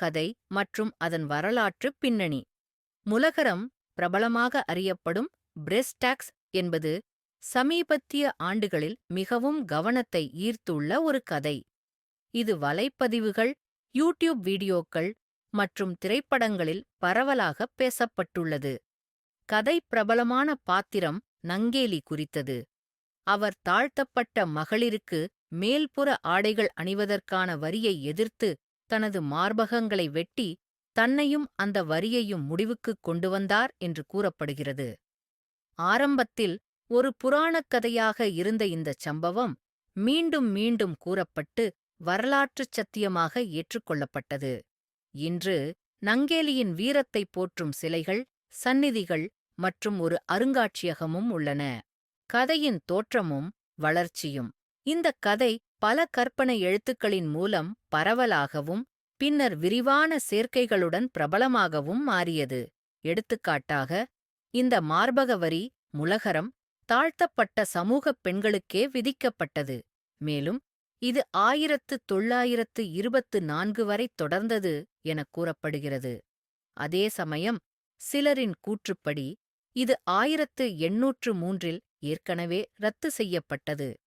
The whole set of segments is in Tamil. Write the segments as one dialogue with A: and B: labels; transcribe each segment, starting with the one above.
A: கதை மற்றும் அதன் வரலாற்று பின்னணி. முலகரம் பிரபலமாக அறியப்படும் பிரெஸ்டாக்ஸ் என்பது சமீபத்திய ஆண்டுகளில் மிகவும் கவனத்தை ஈர்த்துள்ள ஒரு கதை. இது வலைப்பதிவுகள், யூடியூப் வீடியோக்கள் மற்றும் திரைப்படங்களில் பரவலாக பேசப்பட்டுள்ளது. கதை பிரபலமான பாத்திரம் நங்கேலி குறித்தது. அவர் தாழ்த்தப்பட்ட மகளிருக்கு மேல்புற ஆடைகள் அணிவதற்கான வரியை எதிர்த்து தனது மார்பகங்களை வெட்டி தன்னையும் அந்த வரியையும் முடிவுக்குக் கொண்டு வந்தார் என்று கூறப்படுகிறது. ஆரம்பத்தில் ஒரு புராணக் கதையாக இருந்த இந்தச் சம்பவம் மீண்டும் மீண்டும் கூறப்பட்டு வரலாற்றுச் சத்தியமாக ஏற்றுக்கொள்ளப்பட்டது. இன்று நங்கேலியின் வீரத்தைப் போற்றும் சிலைகள், சந்நிதிகள் மற்றும் ஒரு அருங்காட்சியகமும் உள்ளன. கதையின் தோற்றமும் வளர்ச்சியும். இந்தக் கதை பல கற்பனை எழுத்துக்களின் மூலம் பரவலாகவும் பின்னர் விரிவான சேர்க்கைகளுடன் பிரபலமாகவும் மாறியது. எடுத்துக்காட்டாக, இந்த மார்பக வரி முலகரம் தாழ்த்தப்பட்ட சமூகப் பெண்களுக்கே விதிக்கப்பட்டது, மேலும் இது 1924 வரை தொடர்ந்தது எனக் கூறப்படுகிறது. அதே சமயம், சிலரின் கூற்றுப்படி இது 1803இல் ஏற்கனவே ரத்து செய்யப்பட்டது.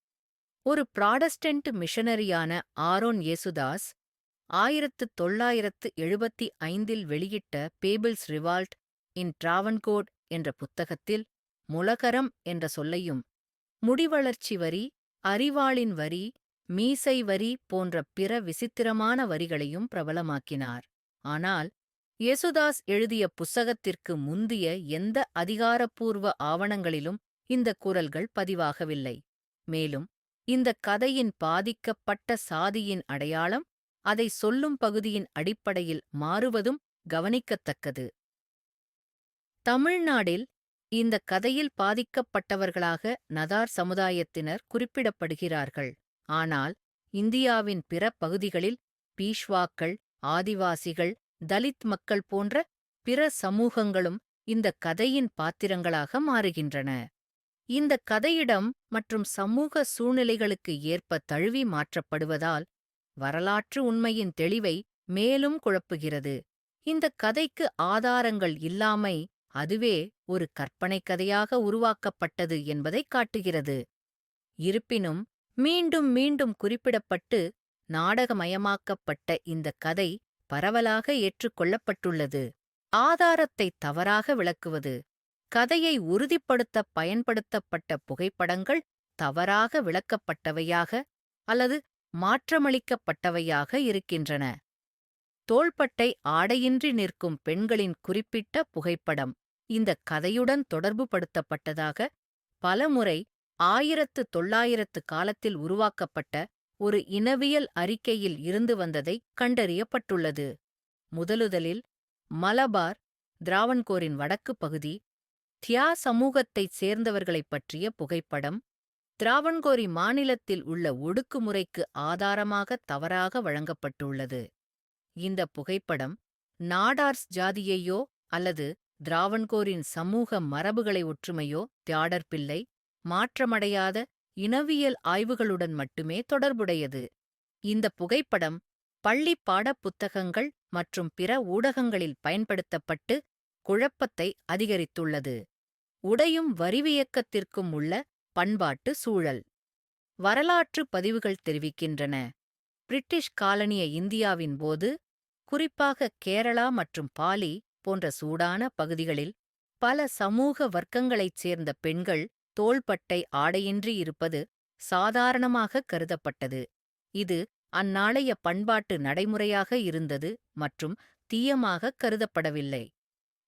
A: ஒரு பிராடஸ்டன்ட் மிஷனரியான ஆரோன் யேசுதாஸ் 1975இல் வெளியிட்ட பேபிள்ஸ் ரிவால்ட் இன் டிராவன்கோர் என்ற புத்தகத்தில் முலகரம் என்ற சொல்லையும் முடிவளர்ச்சி வரி, அரிவாளின் வரி, மீசை வரி போன்ற பிற விசித்திரமான வரிகளையும் பிரபலமாக்கினார். ஆனால் யேசுதாஸ் எழுதிய புத்தகத்திற்கு முந்திய எந்த அதிகாரப்பூர்வ ஆவணங்களிலும் இந்த குரல்கள் பதிவாகவில்லை. மேலும் இந்தக் கதையின் பாதிக்கப்பட்ட சாதியின் அடையாளம் அதை சொல்லும் பகுதியின் அடிப்படையில் மாறுவதும் கவனிக்கத்தக்கது. தமிழ்நாட்டில் இந்தக் கதையில் பாதிக்கப்பட்டவர்களாக நதார் சமுதாயத்தினர் குறிப்பிடப்படுகிறார்கள். ஆனால் இந்தியாவின் பிற பகுதிகளில் பீஷ்வாக்கள், ஆதிவாசிகள், தலித் மக்கள் போன்ற பிற சமூகங்களும் இந்தக் கதையின் பாத்திரங்களாக மாறுகின்றன. இந்தக் கதையிடம் மற்றும் சமூக சூழ்நிலைகளுக்கு ஏற்ப தழுவி மாற்றப்படுவதால் வரலாற்று உண்மையின் தெளிவை மேலும் குழப்புகிறது. இந்தக் கதைக்கு ஆதாரங்கள் இல்லாமை அதுவே ஒரு கற்பனைக் கதையாக உருவாக்கப்பட்டது என்பதைக் காட்டுகிறது. இருப்பினும் மீண்டும் மீண்டும் குறிப்பிடப்பட்டு நாடகமயமாக்கப்பட்ட இந்தக் கதை பரவலாக ஏற்றுக்கொள்ளப்பட்டுள்ளது. ஆதாரத்தை தவறாக விளக்குவது. கதையை உறுதிப்படுத்த பயன்படுத்தப்பட்ட புகைப்படங்கள் தவறாக விளக்கப்பட்டவையாக அல்லது மாற்றமளிக்கப்பட்டவையாக இருக்கின்றன. தோள்பட்டை ஆடையின்றி நிற்கும் பெண்களின் குறிப்பிட்ட புகைப்படம் இந்தக் கதையுடன் தொடர்புபடுத்தப்பட்டதாக பலமுறை 1900 காலத்தில் உருவாக்கப்பட்ட ஒரு இனவியல் அறிக்கையில் இருந்து வந்ததை கண்டறியப்பட்டுள்ளது. முதலுதலில் மலபார், திராவன்கோரின் வடக்கு பகுதி, தியா சமூகத்தைச் சேர்ந்தவர்களைப் பற்றிய புகைப்படம் திராவன்கோரி மாநிலத்தில் உள்ள ஒடுக்குமுறைக்கு ஆதாரமாக தவறாக வழங்கப்பட்டுள்ளது. இந்த புகைப்படம் நாடார்ஸ் ஜாதியையோ அல்லது திராவன்கோரின் சமூக மரபுகளை ஒற்றுமையோ தியாடர்பிள்ளை மாற்றமடையாத இனவியல் ஆய்வுகளுடன் மட்டுமே தொடர்புடையது. இந்த புகைப்படம் பள்ளி பாடப்புத்தகங்கள் மற்றும் பிற ஊடகங்களில் பயன்படுத்தப்பட்டு குழப்பத்தை அதிகரித்துள்ளது. உடையும் வரிவியக்கத்திற்கும் உள்ள பண்பாட்டு சூழல். வரலாற்று பதிவுகள் தெரிவிக்கின்றன, பிரிட்டிஷ் காலனிய இந்தியாவின் போது, குறிப்பாக கேரளா மற்றும் பாலி போன்ற சூடான பகுதிகளில் பல சமூக வர்க்கங்களைச் சேர்ந்த பெண்கள் தோள்பட்டை ஆடையின்றி இருப்பது சாதாரணமாக கருதப்பட்டது. இது அந்நாளைய பண்பாட்டு நடைமுறையாக இருந்தது மற்றும் தீயமாக கருதப்படவில்லை.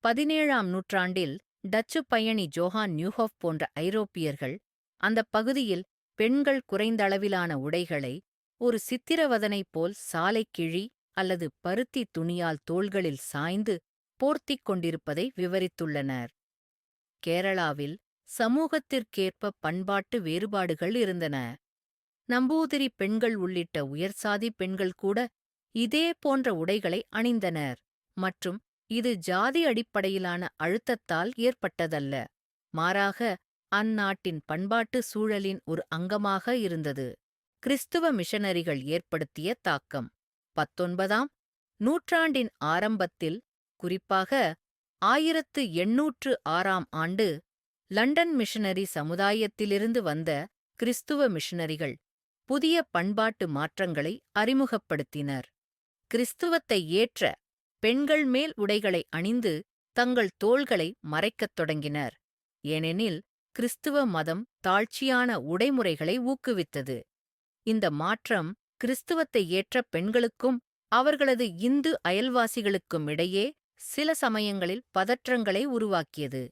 A: 17ஆம் நூற்றாண்டில் டச்சு பயணி ஜோஹான் நியூஹோஃப் போன்ற ஐரோப்பியர்கள் அந்தப் பகுதியில் பெண்கள் குறைந்தளவிலான உடைகளை ஒரு சித்திரவதனை போல் சாலைக் கிழி அல்லது பருத்தி துணியால் தோள்களில் சாய்ந்து போர்த்திக் கொண்டிருப்பதை விவரித்துள்ளனர். கேரளாவில் சமூகத்திற்கேற்ப பண்பாட்டு வேறுபாடுகள் இருந்தன. நம்பூதிரி பெண்கள் உள்ளிட்ட உயர்சாதி பெண்கள் கூட இதே போன்ற உடைகளை அணிந்தனர் மற்றும் இது ஜாதி அடிப்படையிலான அழுத்தத்தால் ஏற்பட்டதல்ல, மாறாக அந்நாட்டின் பண்பாட்டு சூழலின் ஒரு அங்கமாக இருந்தது. கிறிஸ்துவ மிஷனரிகள் ஏற்படுத்திய தாக்கம். 19ஆம் நூற்றாண்டின் ஆரம்பத்தில், குறிப்பாக 1806ஆம் ஆண்டு, லண்டன் மிஷனரி சமுதாயத்திலிருந்து வந்த கிறிஸ்துவ மிஷனரிகள் புதிய பண்பாட்டு மாற்றங்களை அறிமுகப்படுத்தினர். கிறிஸ்துவத்தை ஏற்ற பெண்கள் மேல் உடைகளை அணிந்து தங்கள் தோள்களை மறைக்கத் தொடங்கினர், ஏனெனில் கிறிஸ்துவ மதம் தாழ்ச்சியான உடைமுறைகளை ஊக்குவித்தது. இந்த மாற்றம் கிறிஸ்துவத்தை ஏற்ற பெண்களுக்கும் அவர்களது இந்து அயல்வாசிகளுக்கும் இடையே சில சமயங்களில் பதற்றங்களை உருவாக்கியது.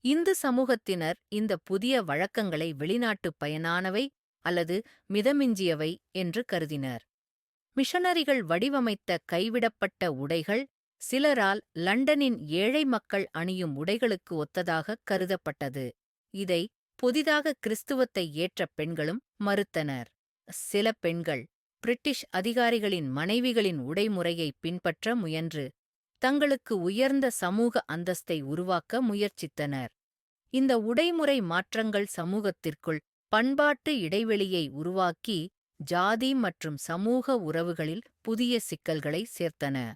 A: இந்து சமூகத்தினர் இந்த புதிய வழக்கங்களை வெளிநாட்டுப் பயனானவை அல்லது மிதமிஞ்சியவை என்று கருதினர். மிஷனரிகள் வடிவமைத்த கைவிடப்பட்ட உடைகள் சிலரால் லண்டனின் ஏழை மக்கள் அணியும் உடைகளுக்கு ஒத்ததாகக் கருதப்பட்டது. இதை புதிதாக கிறிஸ்துவத்தை ஏற்ற பெண்களும் மறுத்தனர். சில பெண்கள் பிரிட்டிஷ் அதிகாரிகளின் மனைவிகளின் உடைமுறையை பின்பற்ற முயன்று தங்களுக்கு உயர்ந்த சமூக அந்தஸ்தை உருவாக்க முயற்சித்தனர். இந்த உடைமுறை மாற்றங்கள் சமூகத்திற்குள் பண்பாட்டு இடைவெளியை உருவாக்கி ஜாதி மற்றும் சமூக உறவுகளில் புதிய சிக்கல்களை சேர்த்தன.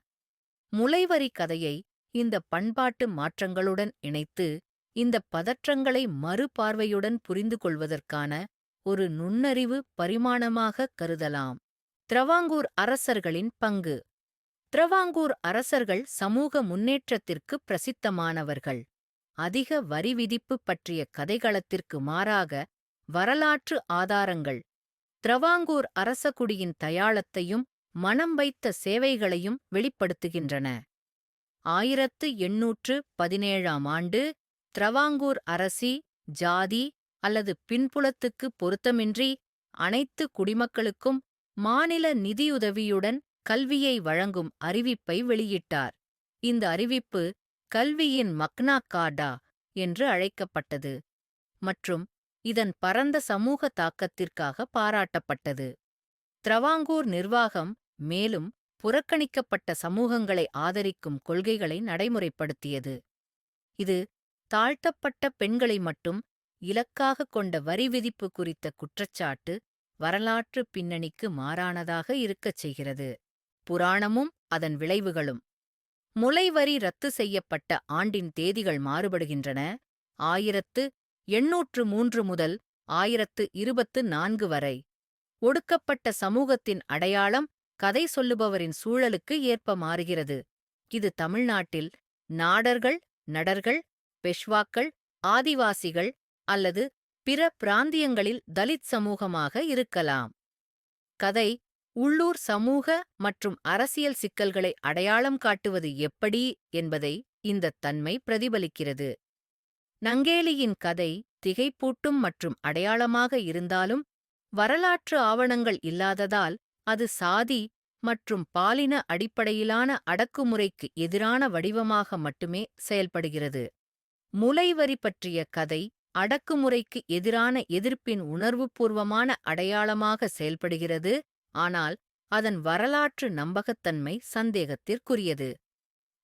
A: முளைவரி கதையை இந்த பண்பாட்டு மாற்றங்களுடன் இணைத்து இந்த பதற்றங்களை மறுபார்வையுடன் புரிந்து கொள்வதற்கான ஒரு நுண்ணறிவு பரிமாணமாக கருதலாம். திரவாங்கூர் அரசர்களின் பங்கு. திரவாங்கூர் அரசர்கள் சமூக முன்னேற்றத்திற்கு பிரசித்தமானவர்கள். அதிக வரி விதிப்பு பற்றிய கதைகளத்திற்கு மாறாக வரலாற்று ஆதாரங்கள் திரவாங்கூர் அரசகுடியின் தயாளத்தையும் மனம் வைத்த சேவைகளையும் வெளிப்படுத்துகின்றன. 1817ஆம் ஆண்டு திரவாங்கூர் அரசி ஜாதி அல்லது பின்புலத்துக்கு பொருத்தமின்றி அனைத்து குடிமக்களுக்கும் மாநில நிதியுதவியுடன் கல்வியை வழங்கும் அறிவிப்பை வெளியிட்டார். இந்த அறிவிப்பு கல்வியின் மக்னா கார்டா என்று அழைக்கப்பட்டது மற்றும் இதன் பரந்த சமூக தாக்கத்திற்காக பாராட்டப்பட்டது. திரவாங்கூர் நிர்வாகம் மேலும் புறக்கணிக்கப்பட்ட சமூகங்களை ஆதரிக்கும் கொள்கைகளை நடைமுறைப்படுத்தியது. இது தாழ்த்தப்பட்ட பெண்களை மட்டும் இலக்காகக் கொண்ட வரி விதிப்பு குறித்த குற்றச்சாட்டு வரலாற்று பின்னணிக்கு மாறானதாக இருக்கச் செய்கிறது. புராணமும் அதன் விளைவுகளும். முளைவரி ரத்து செய்யப்பட்ட ஆண்டின் தேதிகள் மாறுபடுகின்றன. 1803 முதல் 1024 வரை. ஒடுக்கப்பட்ட சமூகத்தின் அடையாளம் கதை சொல்லுபவரின் சூழலுக்கு ஏற்ப மாறுகிறது. இது தமிழ்நாட்டில் நாடர்கள், நடர்கள், பெஷ்வாக்கள், ஆதிவாசிகள் அல்லது பிற பிராந்தியங்களில் தலித் சமூகமாக இருக்கலாம். கதை உள்ளூர் சமூக மற்றும் அரசியல் சிக்கல்களை அடையாளம் காட்டுவது எப்படி என்பதை இந்தத் தன்மை பிரதிபலிக்கிறது. நங்கேலியின் கதை திகைப்பூட்டும் மற்றும் அடையாளமாக இருந்தாலும் வரலாற்று ஆவணங்கள் இல்லாததால் அது சாதி மற்றும் பாலின அடிப்படையிலான அடக்குமுறைக்கு எதிரான வடிவமாக மட்டுமே செயல்படுகிறது. முளைவரி பற்றிய கதை அடக்குமுறைக்கு எதிரான எதிர்ப்பின் உணர்வுபூர்வமான அடையாளமாக செயல்படுகிறது, ஆனால் அதன் வரலாற்று நம்பகத்தன்மை சந்தேகத்திற்குரியது.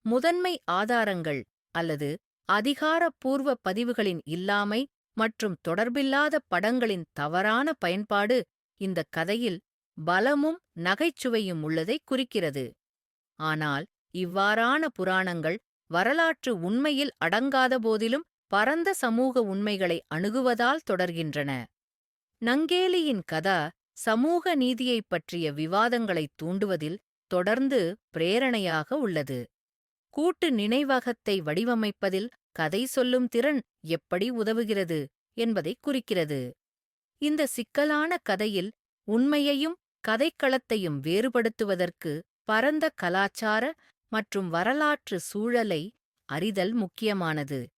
A: முதன்மை ஆதாரங்கள் அல்லது அதிகாரப்பூர்வ பதிவுகளின் இல்லாமை மற்றும் தொடர்பில்லாத படங்களின் தவறான பயன்பாடு இந்தக் கதையில் பலமும் நகைச்சுவையும் உள்ளதை குறிக்கிறது. ஆனால் இவ்வாறான புராணங்கள் வரலாற்று உண்மையில் அடங்காத போதிலும் பரந்த சமூக உண்மைகளை அணுகுவதால் தொடர்கின்றன. நங்கேலியின் கதா சமூக நீதியைப் பற்றிய விவாதங்களைத் தூண்டுவதில் தொடர்ந்து பிரேரணையாக உள்ளது. கூட்டு நினைவகத்தை வடிவமைப்பதில் கதை சொல்லும் திறன் எப்படி உதவுகிறது என்பதைக் குறிக்கிறது. இந்த சிக்கலான கதையில் உண்மையையும் கதைக்களத்தையும் வேறுபடுத்துவதற்கு பரந்த கலாச்சார மற்றும் வரலாற்று சூழலை அறிதல் முக்கியமானது.